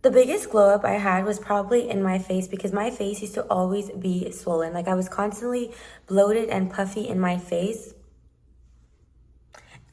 The biggest glow up I had was probably in my face because my face used to always be swollen. Like I was constantly bloated and puffy in my face,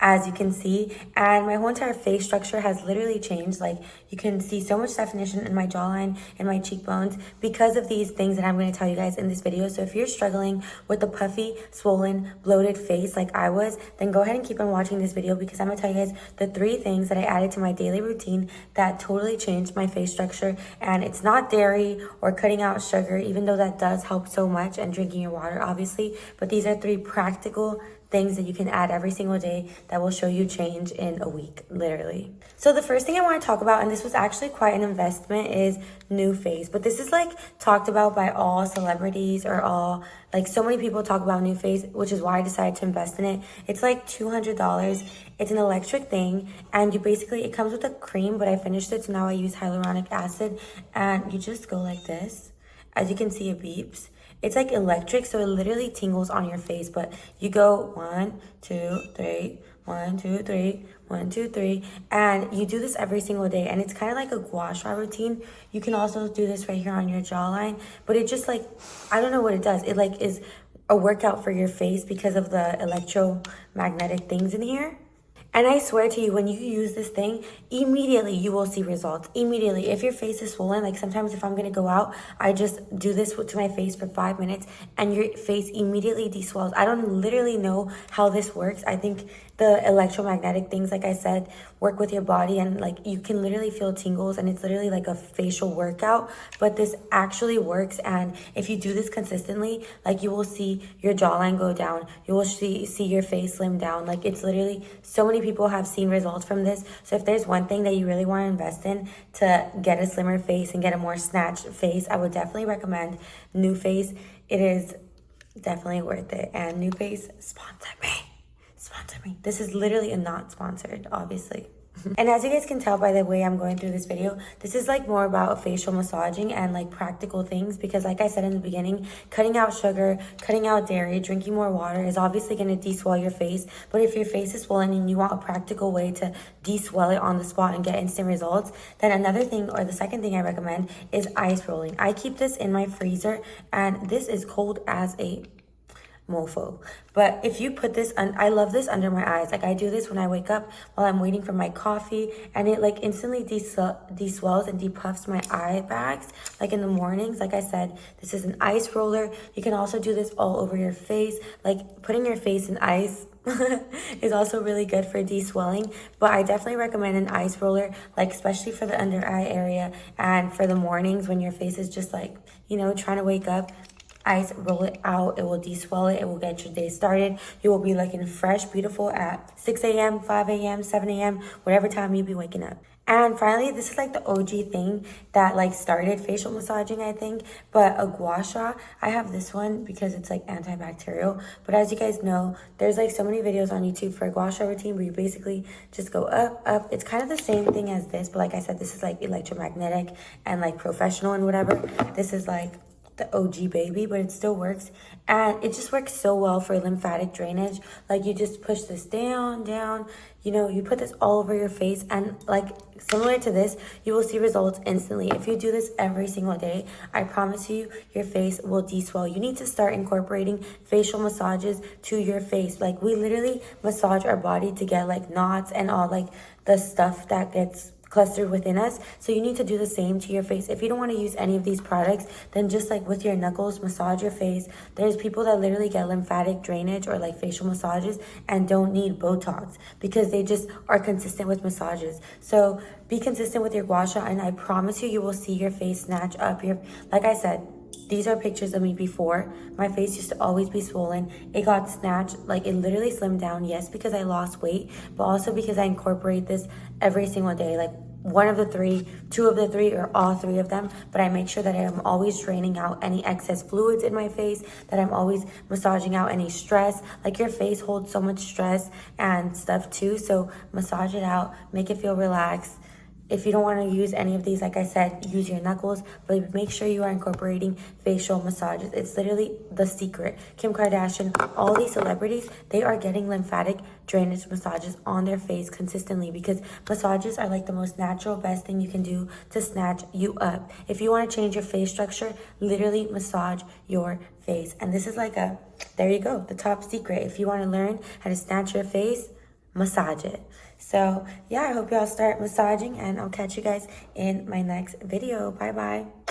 as you can see, and my whole entire face structure has literally changed. Like you can see so much definition in my jawline and my cheekbones because of these things that I'm going to tell you guys in this video. So if you're struggling with a puffy, swollen, bloated face like I was, then go ahead and keep on watching this video because I'm going to tell you guys the 3 things that I added to my daily routine that totally changed my face structure. And it's not dairy or cutting out sugar, even though that does help so much, and drinking your water obviously, but these are 3 practical things that you can add every single day that will show you change in a week, literally. So the first thing I want to talk about, and this was actually quite an investment, is NuFace. But this is like talked about by all celebrities, or all, like so many people talk about NuFace, which is why I decided to invest in it. It's like $200. It's an electric thing, and you basically, it comes with a cream, but I finished it, so now I use hyaluronic acid, and you just go like this. As you can see, it beeps. It's like electric, so it literally tingles on your face, but you go 1, 2, 3, 1, 2, 3, 1, 2, 3, and you do this every single day, and it's kind of like a gua sha routine. You can also do this right here on your jawline, but it just like, I don't know what it does. It like is a workout for your face because of the electromagnetic things in here. And I swear to you, when you use this thing, immediately you will see results. Immediately. If your face is swollen, like sometimes if I'm going to go out, I just do this to my face for 5 minutes and your face immediately deswells. I don't literally know how this works. I think the electromagnetic things, like I said, work with your body, and like you can literally feel tingles, and it's literally like a facial workout, but this actually works. And if you do this consistently, like you will see your jawline go down, you will see your face slim down. Like it's literally, so many people have seen results from this. So if there's one thing that you really want to invest in to get a slimmer face and get a more snatched face, I would definitely recommend NuFace. It is definitely worth it. And NuFace, sponsor me. Sponsor me. This is literally not sponsored, obviously. And as you guys can tell by the way I'm going through this video, this is like more about facial massaging and like practical things, because like I said in the beginning, cutting out sugar, cutting out dairy, drinking more water is obviously going to deswell your face. But if your face is swollen and you want a practical way to deswell it on the spot and get instant results, then another thing, or the second thing I recommend, is ice rolling. I keep this in my freezer, and this is cold as a mofo. But if you put this on, I love this under my eyes. Like I do this when I wake up while I'm waiting for my coffee, and it like instantly deswells and depuffs my eye bags like in the mornings. Like I said, this is an ice roller. You can also do this all over your face. Like putting your face in ice is also really good for deswelling, but I definitely recommend an ice roller, like especially for the under eye area and for the mornings when your face is just like, you know, trying to wake up. Ice, roll it out. It will deswell it. It will get your day started. You will be looking fresh, beautiful at 6 a.m., 5 a.m., 7 a.m., whatever time you be waking up. And finally, this is like the OG thing that like started facial massaging, I think. But a gua sha, I have this one because it's like antibacterial. But as you guys know, there's like so many videos on YouTube for a gua sha routine where you basically just go up, up. It's kind of the same thing as this, but like I said, this is like electromagnetic and like professional and whatever. This is like the OG baby, but it still works, and it just works so well for lymphatic drainage. Like you just push this down, you know, you put this all over your face, and like similar to this, you will see results instantly. If you do this every single day, I promise you, your face will deswell. You need to start incorporating facial massages to your face. Like we literally massage our body to get like knots and all like the stuff that gets clustered within us. So you need to do the same to your face. If you don't want to use any of these products, then just like with your knuckles, massage your face. There's people that literally get lymphatic drainage or like facial massages and don't need Botox because they just are consistent with massages. So be consistent with your gua sha, and I promise you, you will see your face snatch up. Like I said, these are pictures of me before. My face used to always be swollen. It got snatched, like it literally slimmed down. Yes, because I lost weight, but also because I incorporate this every single day. Like one of the 3, 2 of the 3, or all 3 of them. But I make sure that I am always draining out any excess fluids in my face, that I'm always massaging out any stress. Like your face holds so much stress and stuff too. So massage it out, make it feel relaxed. If you don't want to use any of these, like I said, use your knuckles, but make sure you are incorporating facial massages. It's literally the secret. Kim Kardashian, all these celebrities, they are getting lymphatic drainage massages on their face consistently because massages are like the most natural, best thing you can do to snatch you up. If you want to change your face structure, literally massage your face. And this is like there you go, the top secret. If you want to learn how to snatch your face, massage it. So yeah, I hope y'all start massaging, and I'll catch you guys in my next video. Bye bye.